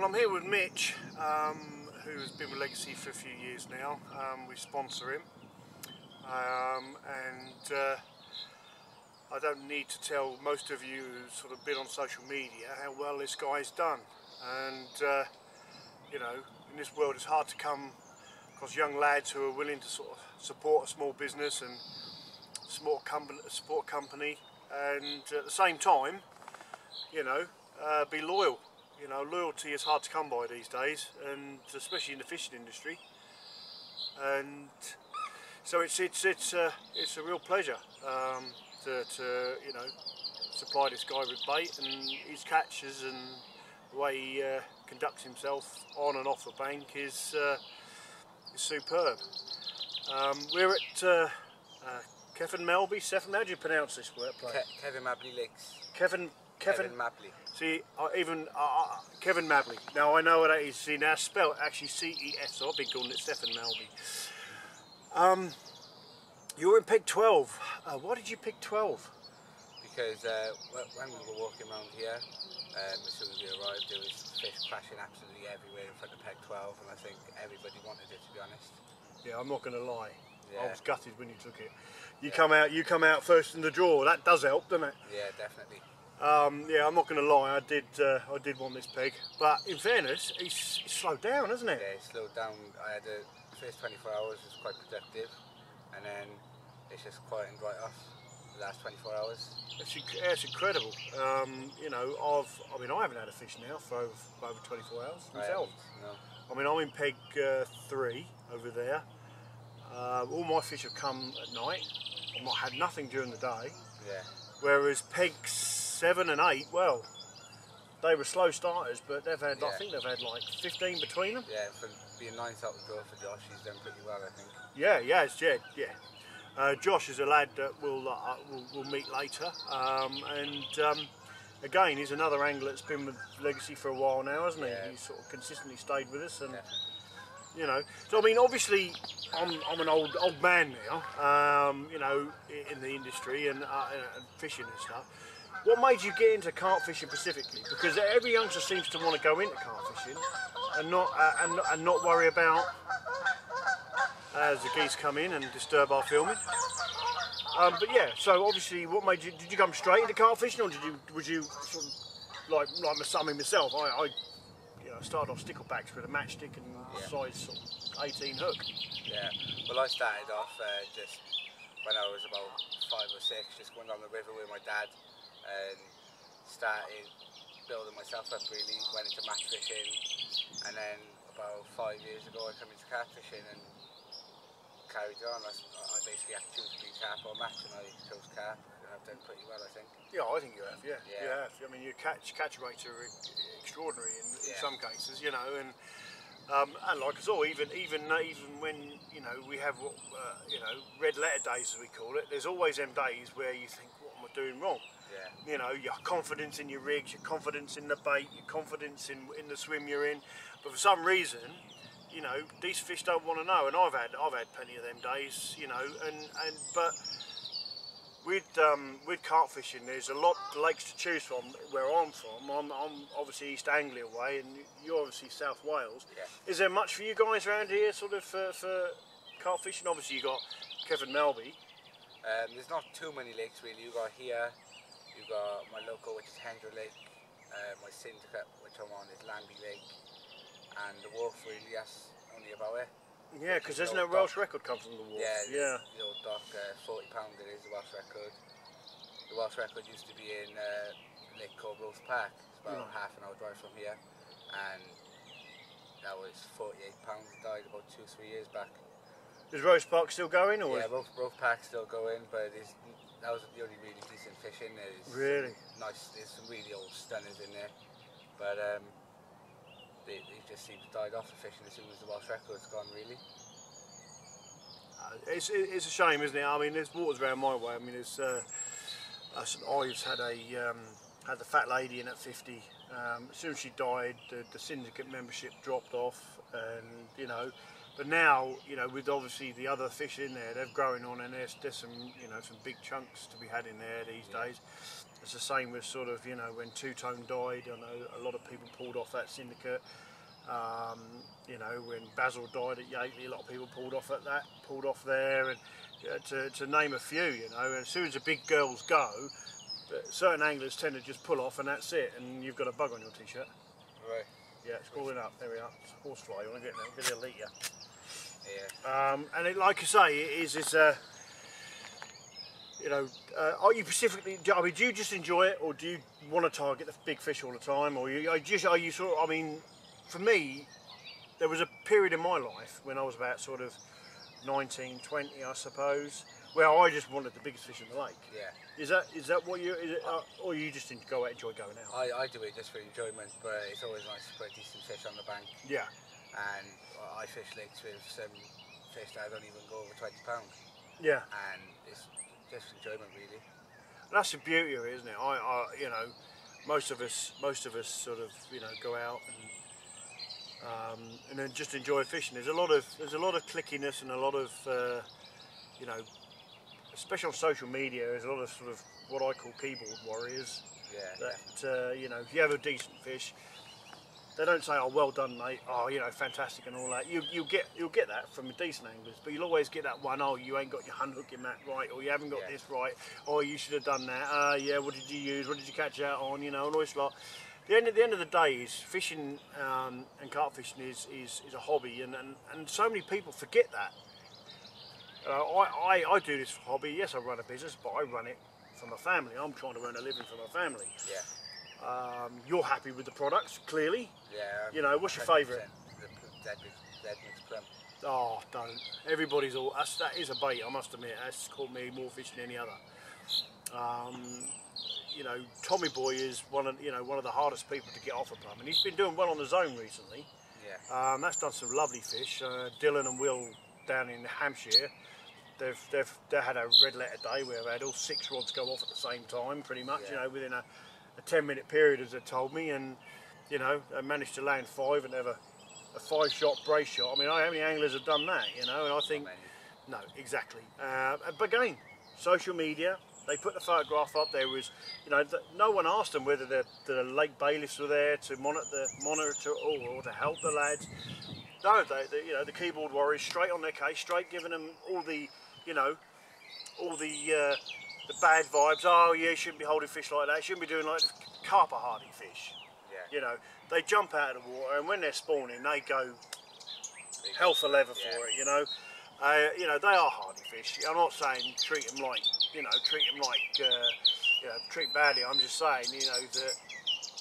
Well, I'm here with Mitch, who's been with Legacy for a few years now. We sponsor him, and I don't need to tell most of you who've sort of been on social media how well this guy's done. And you know, in this world it's hard to come across young lads who are willing to sort of support a small business and support a company, and at the same time, you know, be loyal. You know, loyalty is hard to come by these days, and especially in the fishing industry. And so it's a real pleasure to you know, supply this guy with bait and his catches, and the way he conducts himself on and off the bank is superb. We're at Kevin Melby. Stefan, how do you pronounce this word place? Kevin Mabley Lakes. Kevin Mabley. See, Kevin Mabley. Now I know what that is. See, now spelled actually C-E-S, so I've been calling it Stefan Melby. You're in peg 12. Why did you pick 12? Because when we were walking around here, as soon as we arrived, there was fish crashing absolutely everywhere in front of peg 12, and I think everybody wanted it, to be honest. Yeah, I'm not going to lie. Yeah. I was gutted when you took it. You come out first in the draw. That does help, doesn't it? Yeah, definitely. Yeah, I'm not going to lie. I did want this peg, but in fairness, he's slowed down, hasn't it? Yeah, he slowed down. I had the first 24 hours was quite productive, and then it's just quietened right off the last 24 hours. It's incredible. You know, I mean, I haven't had a fish now for over 24 hours myself. No. I mean, I'm in peg 3 over there. All my fish have come at night. I've not had nothing during the day. Yeah. Whereas pegs 7 and 8, well, they were slow starters, but they've had, I think they've had like 15 between them. Yeah, for being 9th out the door for Josh, he's done pretty well, I think. Yeah, it's Jed, yeah. Josh is a lad that we'll meet later, and again, he's another angler that's been with Legacy for a while now, hasn't he? Yeah. He's sort of consistently stayed with us, and Definitely. you know. So I mean, obviously, I'm an old man now, you know, in the industry and fishing and stuff. What made you get into carp fishing specifically? Because every youngster seems to want to go into carp fishing and not worry about as the geese come in and disturb our filming. But yeah, so obviously, what made you? Did you come straight into carp fishing, or was you sort of like myself? I you know, started off sticklebacks with a matchstick and size sort of 18 hook. Yeah. Well, I started off just when I was about 5 or 6, just going down the river with my dad, and started building myself up really, went into match fishing, and then about 5 years ago I came into carp fishing and carried on. I basically had to choose between carp or match, and I chose carp, and I've done pretty well, I think. Yeah, I think you have, you have. I mean, your catch rates are extraordinary in some cases, you know, and like us all, even when, you know, we have you know, red letter days as we call it, there's always them days where you think, what am I doing wrong? Yeah. You know, your confidence in your rigs, your confidence in the bait, your confidence in the swim you're in, but for some reason, you know, these fish don't want to know, and I've had plenty of them days, you know, but with carp fishing, there's a lot of lakes to choose from where I'm from. I'm obviously East Anglia way, and you're obviously South Wales. Yeah. Is there much for you guys around here, sort of for carp fishing? Obviously you got Kevin Melby. There's not too many lakes really. You got here, you got my local, which is Hendra Lake. My syndicate, which I'm on, is Lambie Lake, and the Wharf really. That's only about it. Yeah, because there's no Welsh record come from the Wharf. Yeah, the old dock, £40 it is, the Welsh record. The Welsh record used to be in a lake called Rose Park. It's about half an hour drive from here, and that was £48. It died about 2-3 years back. Is Rose Park still going? Or yeah, Rose Park's still going, but that was the only really decent fishing. Really? Nice, there's some really old stunners in there, but they just seem to died off the fishing as soon as the Welsh record's gone, really. It's a shame, isn't it? I mean, there's waters around my way. I mean, it's St Ives had the fat lady in at 50. As soon as she died, the syndicate membership dropped off, and you know. But now, you know, with obviously the other fish in there, they're growing on, and there's some, you know, some big chunks to be had in there these days. It's the same with sort of, you know, when Two Tone died. I know a lot of people pulled off that syndicate. You know, when Basil died at Yateley, a lot of people pulled off there, and to name a few, you know. And as soon as the big girls go, certain anglers tend to just pull off, and that's it, and you've got a bug on your t-shirt. Right. Yeah, it's crawling up. There we are. It's a horsefly. You want to get it? It'll eat you. Yeah. And it, like I say, it is. You know, are you specifically? I mean, do you just enjoy it, or do you want to target the big fish all the time, or are you sort of? I mean, for me, there was a period in my life when I was about sort of 19, 20, I suppose, where I just wanted the biggest fish in the lake. Yeah. Is that what you? Is it, or you just go out, enjoy going out? I do it just for enjoyment, but it's always nice to put a decent fish on the bank. Yeah. And I fish lakes with some fish that don't even go over £20. Yeah. And it's just enjoyment, really. That's the beauty of it, isn't it? You know, most of us sort of, you know, go out and then just enjoy fishing. There's a lot of clickiness and a lot of, you know, especially on social media. There's a lot of sort of what I call keyboard warriors. Yeah. That you know, if you have a decent fish, they don't say, "Oh, well done, mate." Oh, you know, fantastic and all that. You'll get that from decent anglers, but you'll always get that one. Oh, you ain't got your hand hooking mat right, or you haven't got this right. Oh, you should have done that. Yeah, what did you use? What did you catch out on? You know, and all this lot. The end of the day is fishing and carp fishing is a hobby, and so many people forget that. I do this for hobby. Yes, I run a business, but I run it for my family. I'm trying to earn a living for my family. Yeah. You're happy with the products, clearly. Yeah. You know, what's your favourite? Dead mixed plum. Oh, don't. Everybody's all. That is a bait, I must admit. That's caught me more fish than any other. You know, Tommy Boy is one of the hardest people to get off a plum, and he's been doing well on the zone recently. Yeah. That's done some lovely fish. Dylan and Will down in Hampshire, they had a red letter day where they had all 6 rods go off at the same time, pretty much. Yeah. You know, within a 10-minute period, as they told me, and you know, they managed to land 5 and have a 5-shot brace shot. I mean, how many anglers have done that? You know, and I think no, exactly. But again, social media. They put the photograph up. There was, you know, no one asked them whether the lake bailiffs were there to monitor or to help the lads. No, you know, the keyboard warriors straight on their case, straight giving them all the, you know, all the bad vibes. Oh yeah, you shouldn't be holding fish like that. You shouldn't be doing like carp are hardy fish. Yeah. You know, they jump out of the water, and when they're spawning, they go hell for leather for it. You know. You know, they are hardy fish. I'm not saying treat them like, you know, treat them badly. I'm just saying, you know, that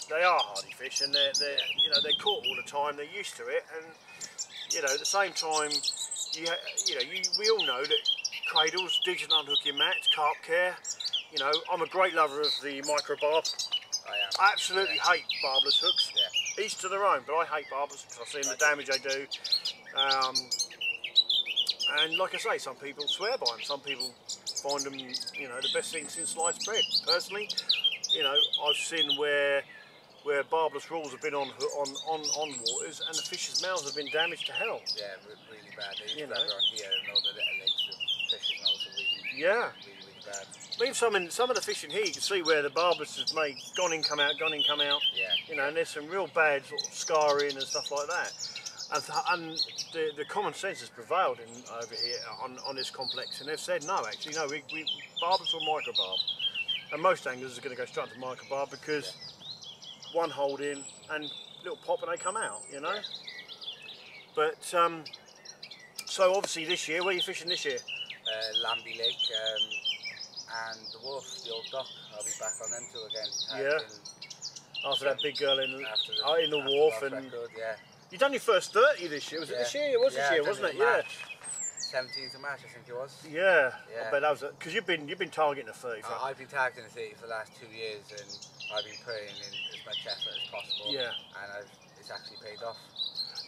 they are hardy fish, and they're you know, they're caught all the time. They're used to it, and you know, at the same time, we all know that cradles, decent unhooking mats, carp care. You know, I'm a great lover of the micro barb. I absolutely hate barbless hooks. Yeah. Each to their own, but I hate barbless hooks. I've seen the damage they do. And like I say, some people swear by them. Some people find them, you know, the best thing since sliced bread. Personally, you know, I've seen where barbless rules have been on waters, and the fish's mouths have been damaged to hell. Yeah, really bad. They you know. on here and all the little legs of fish's mouths are really bad. I mean, some of the fish in here, you can see where the barbless has made gone in, come out. Yeah. You know, and there's some real bad sort of scarring and stuff like that. And the common sense has prevailed over here on this complex, and they've said no, actually no, we barbless or microbarb, and most anglers are going to go straight to microbarb because one hold in and little pop and they come out, you know. Yeah. But so obviously this year, where are you fishing this year? Lambie Lake and the Wharf, the old dock. I'll be back on them two again. Yeah. After that big girl in the Wharf, and record, yeah. You done your first 30 this year, was it this year? It was this year, wasn't it? Yeah. 17th of March, I think it was. Yeah. I bet that was because you've been targeting a 30. I've been targeting a 30 for the last 2 years, and I've been putting in as much effort as possible. Yeah. And it's actually paid off.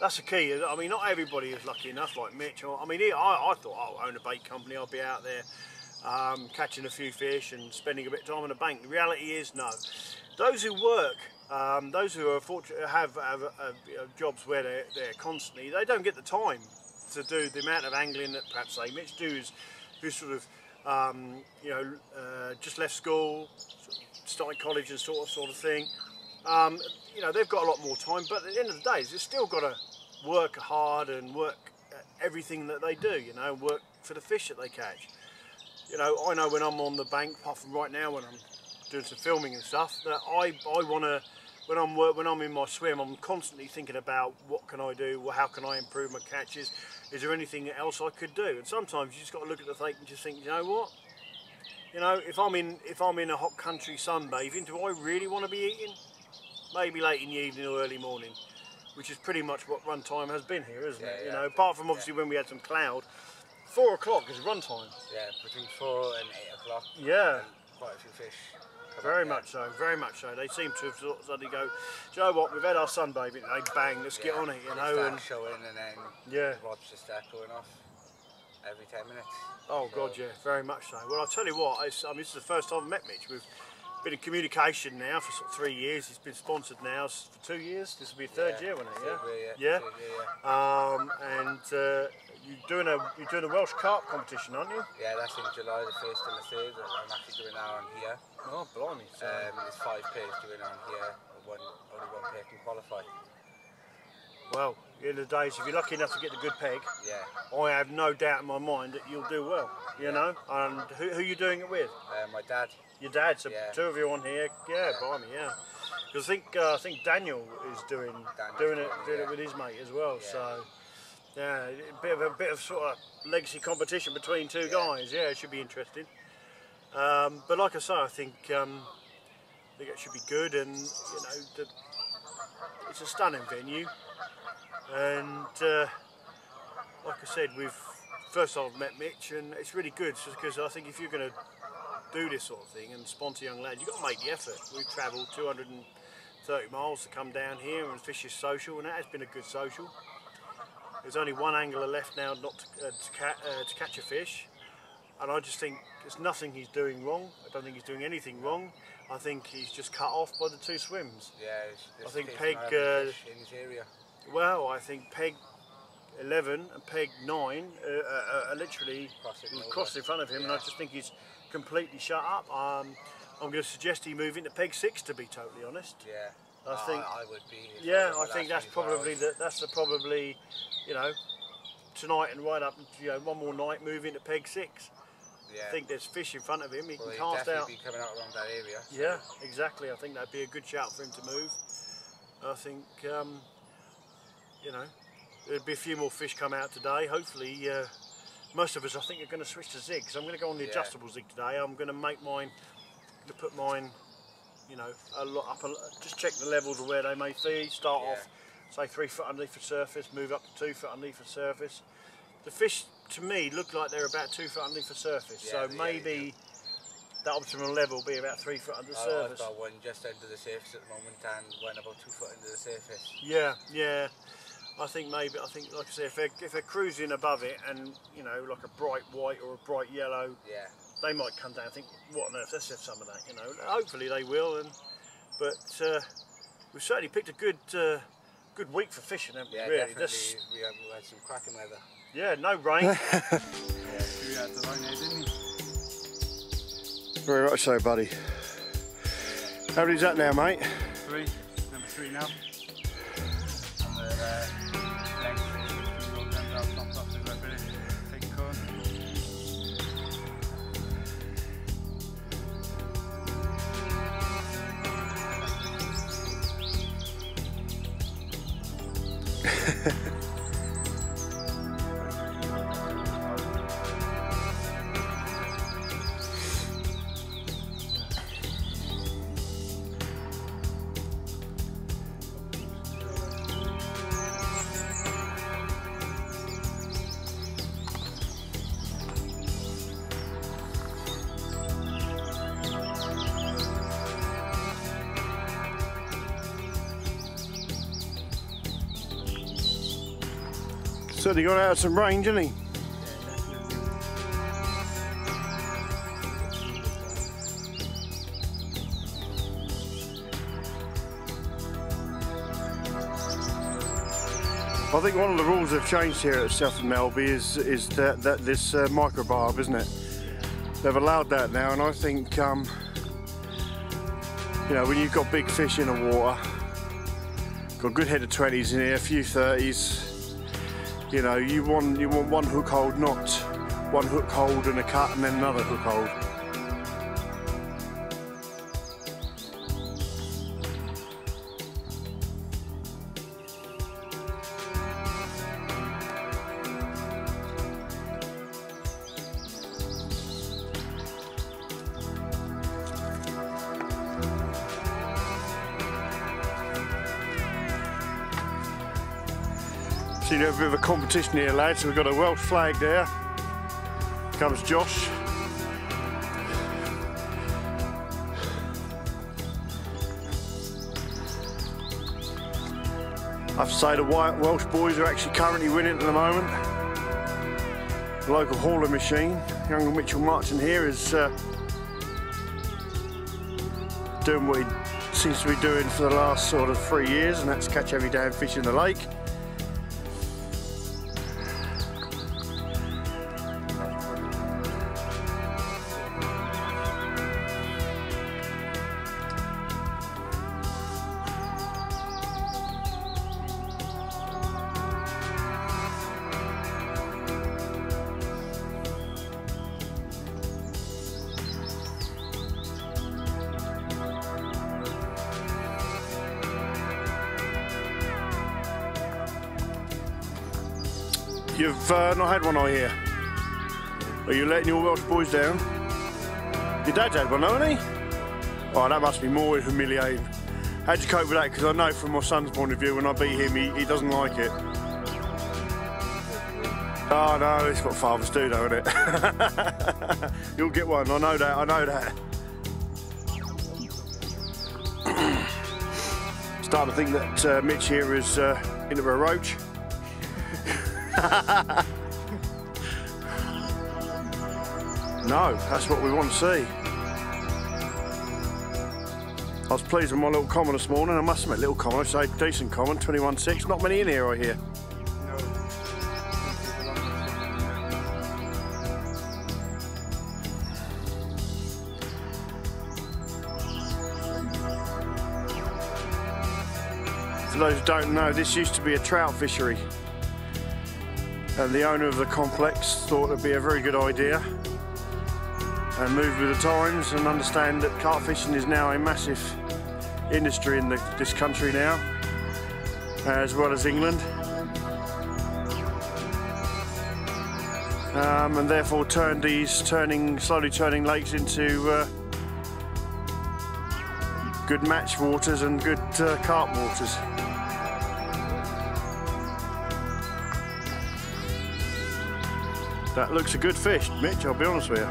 That's the key. I mean, not everybody is lucky enough like Mitch. I mean, I thought, I own a bait company, I'll be out there catching a few fish and spending a bit of time on the bank. The reality is, no. Those who work. Those who are fortunate have jobs where they're constantly, they don't get the time to do the amount of angling that perhaps say Mitch do, who's sort of you know, just left school, starting college and sort of thing. You know, they've got a lot more time, but at the end of the day, they've still got to work hard and work at everything that they do, you know, work for the fish that they catch. You know, I know when I'm on the bank, apart from right now when I'm doing some filming and stuff, that I want to, when I'm in my swim, I'm constantly thinking about what can I do, how can I improve my catches, is there anything else I could do? And sometimes you just got to look at the thing and just think, you know what? You know, if I'm in a hot country sunbathing, do I really want to be eating? Maybe late in the evening or early morning, which is pretty much what run time has been here, isn't it? You know, apart from obviously when we had some cloud, 4 o'clock is run time. Yeah, between 4 and 8 o'clock. Yeah. Quite a few fish. Very much so, very much so. They seem to have suddenly go, do you know what, we've had our sunbathing today, bang, let's get on it, you know. Start showing and then the rods just start going off every 10 minutes. Oh so. God, yeah, very much so. Well, I'll tell you what, I mean, this is the first time I've met Mitch. We've been in communication now for sort of 3 years. He's been sponsored now for 2 years. This will be the third year, won't it? Yeah. And you're doing a Welsh carp competition, aren't you? Yeah, that's in July the 1st and the 3rd. I'm actually doing that on here. Oh, blimey. So. There's 5 pairs doing on here. Only one pair can qualify. Well, at the end of the day, if you're lucky enough to get the good peg, I have no doubt in my mind that you'll do well. You know. And who are you doing it with? My dad. Your dad. So 2 of you on here. Yeah, blimey, yeah. Because I think Daniel is doing it with his mate as well. Yeah. So yeah, a bit of sort of legacy competition between 2 guys. Yeah, it should be interesting. But like I say, I think it should be good, and you know, it's a stunning venue. And like I said, first I've met Mitch, and it's really good because I think if you're going to do this sort of thing and sponsor young lads, you've got to make the effort. We've travelled 230 miles to come down here and fish this social, and that has been a good social. There's only one angler left now not to catch a fish, and I just think there's nothing he's doing wrong. I don't think he's doing anything wrong. I think he's just cut off by the 2 swims. Yeah, I think Peg. In his area. Well, I think Peg 11 and Peg 9 are literally crossed in front of him, and I just think he's completely shut up. I'm going to suggest he move into Peg 6, to be totally honest. Yeah. I think I would be. Yeah, I think that's probably probably, you know, tonight and right up, you know, one more night, move into Peg 6. Yeah. I think there's fish in front of him. He can cast out. Definitely be coming out around that area. So. Yeah, exactly. I think that'd be a good shout for him to move. I think, you know, there'll be a few more fish come out today. Hopefully, most of us, I think, are going to switch to zig. So I'm going to go on the adjustable zig today. I'm going to make mine, to put mine, you know, a lot up. Just check the levels of where they may feed. Start off, say 3 foot underneath the surface. Move up to 2 foot underneath the surface. The fish, to me, look like they're about 2 foot underneath the surface. So maybe that optimal level will be about 3 foot under the surface. I've got one just under the surface at the moment and one about 2 foot under the surface. Yeah, yeah. I think, like I say, if they're cruising above it and, you know, like a bright white or a bright yellow, they might come down and think, what on earth, let's have some of that, you know. Hopefully they will, but we've certainly picked a good week for fishing, haven't we? Yeah, really. Definitely. We had some cracking weather. Yeah, no rain. Yeah, we had the rain there, didn't we? Very much so, buddy. How many's that now, mate? 3. Number 3 now. And the next we'll go down top off the red big corn. Certainly got out of some range, hasn't he? I think one of the rules they've changed here at South Melby is that this microbarb, isn't it? They've allowed that now, and I think You know, when you've got big fish in the water, got a good head of 20s in here, a few 30s, you know, you want one hook hold, not one hook hold and a cut and then another hook hold. So you have a bit of a competition here, lads. We've got a Welsh flag there. Comes Josh. I have to say the Welsh boys are actually currently winning at the moment. The local hauler machine, young Mitchell Martin here, is doing what he seems to be doing for the last sort of 3 years, and that's catch every damn fish in the lake. You've not had one, I hear. Are you letting your Welsh boys down? Your dad's had one, hasn't he? Oh, that must be more humiliating. How'd you cope with that? Because I know from my son's point of view, when I beat him, he doesn't like it. Oh no, it's what fathers do though, isn't it? You'll get one, I know that, I know that. Starting to think that Mitch here is into a roach. No, that's what we want to see. I was pleased with my little common this morning. I must admit, little common, I say decent common, 21.6. Not many in here, I hear. For those who don't know, this used to be a trout fishery. And the owner of the complex thought it'd be a very good idea and move with the times and understand that carp fishing is now a massive industry in this country now, as well as England, and therefore turned these slowly turning lakes into good match waters and good carp waters. That looks a good fish, Mitch, I'll be honest with you.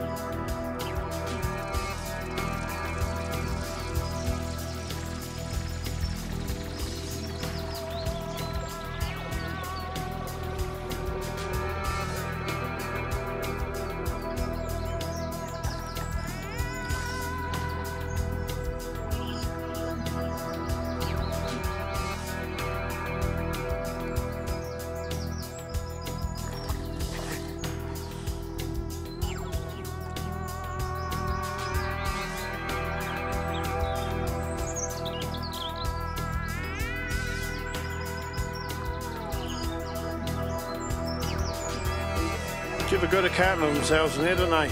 Give a good account of themselves in here, don't they?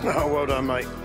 Oh, well done, mate.